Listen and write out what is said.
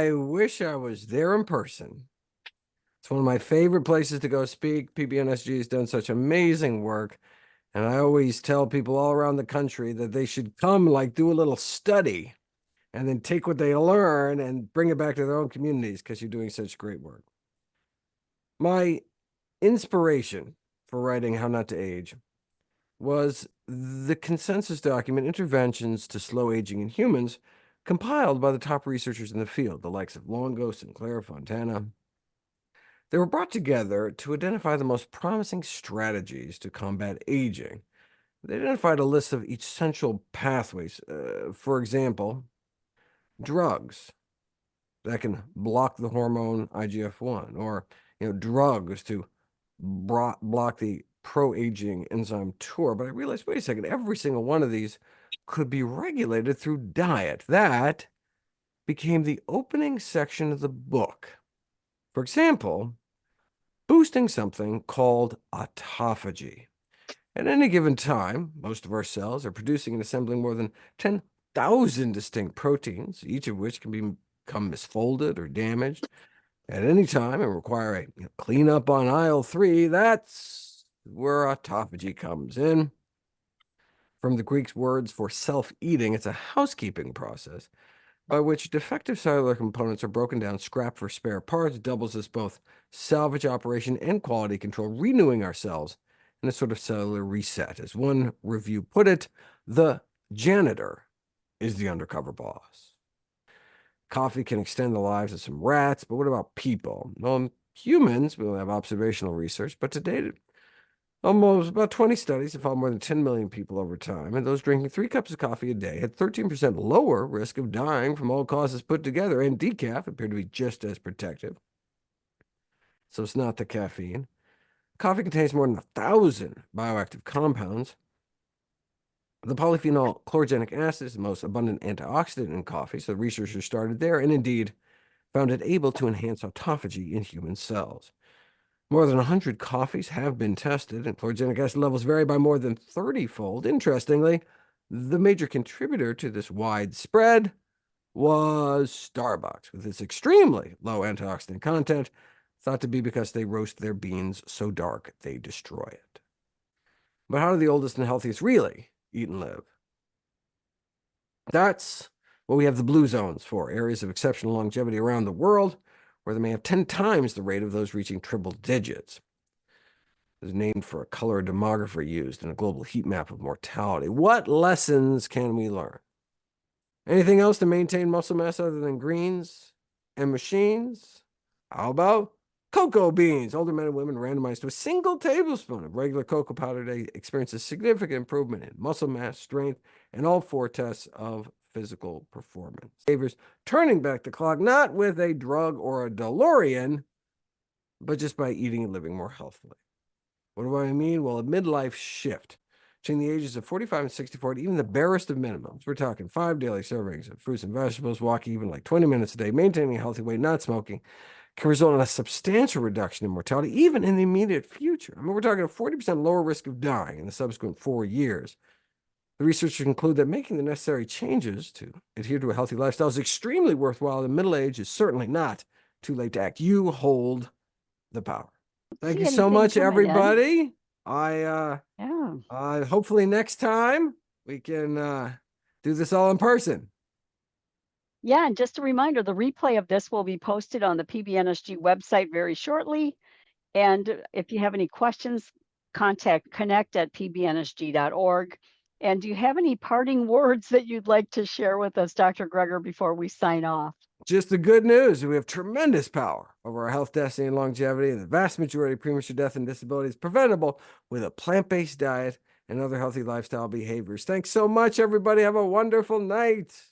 I wish I was there in person. It's one of my favorite places to go speak. PBNSG has done such amazing work. And I always tell people all around the country that they should come, like, do a little study and then take what they learn and bring it back to their own communities because you're doing such great work. My inspiration for writing How Not to Age was the consensus document, Interventions to Slow Aging in Humans, compiled by the top researchers in the field, the likes of Longo, Sinclair, Fontana. They were brought together to identify the most promising strategies to combat aging. They identified a list of essential pathways. For example, drugs that can block the hormone IGF-1, or drugs to block the pro-aging enzyme TOR. But I realized, wait a second, every single one of these could be regulated through diet. That became the opening section of the book. For example, boosting something called autophagy. At any given time, most of our cells are producing and assembling more than 10,000 distinct proteins, each of which can become misfolded or damaged at any time and require a cleanup on aisle 3. That's where autophagy comes in. From the Greek words for self-eating, it's a housekeeping process by which defective cellular components are broken down, scrapped for spare parts, doubles as both salvage operation and quality control, renewing our cells in a sort of cellular reset. As one review put it, the janitor is the undercover boss. Coffee can extend the lives of some rats, but what about people? Well, humans, we have observational research, but to date, almost about 20 studies have found more than 10 million people over time, and those drinking 3 cups of coffee a day had 13% lower risk of dying from all causes put together, and decaf appeared to be just as protective. So it's not the caffeine. Coffee contains more than 1,000 bioactive compounds. The polyphenol chlorogenic acid is the most abundant antioxidant in coffee, so the researchers started there and indeed found it able to enhance autophagy in human cells. More than 100 coffees have been tested, and chlorogenic acid levels vary by more than 30-fold. Interestingly, the major contributor to this widespread was Starbucks, with its extremely low antioxidant content, thought to be because they roast their beans so dark they destroy it. But how do the oldest and healthiest really eat and live? That's what we have the blue zones for, areas of exceptional longevity around the world, where they may have 10 times the rate of those reaching triple digits. It was named for a color demographer used in a global heat map of mortality. What lessons can we learn? Anything else to maintain muscle mass other than greens and machines? How about cocoa beans? Older men and women randomized to a single tablespoon of regular cocoa powder today experience a significant improvement in muscle mass, strength, and all 4 tests of physical performance. Savers turning back the clock, not with a drug or a DeLorean, but just by eating and living more healthily. What do I mean? Well, a midlife shift. Between the ages of 45 and 64, even the barest of minimums, we're talking 5 daily servings of fruits and vegetables, walking even like 20 minutes a day, maintaining a healthy weight, not smoking, can result in a substantial reduction in mortality, even in the immediate future. I mean, we're talking a 40% lower risk of dying in the subsequent 4 years. The researchers conclude that making the necessary changes to adhere to a healthy lifestyle is extremely worthwhile, and middle age is certainly not too late to act. You hold the power. Thank you so much, everybody. Yeah. Hopefully next time we can do this all in person. Yeah, and just a reminder, the replay of this will be posted on the PBNSG website very shortly. And if you have any questions, connect@pbnsg.org. And do you have any parting words that you'd like to share with us, Dr. Greger, before we sign off? Just the good news. We have tremendous power over our health, destiny, and longevity, and the vast majority of premature death and disability is preventable with a plant-based diet and other healthy lifestyle behaviors. Thanks so much, everybody. Have a wonderful night.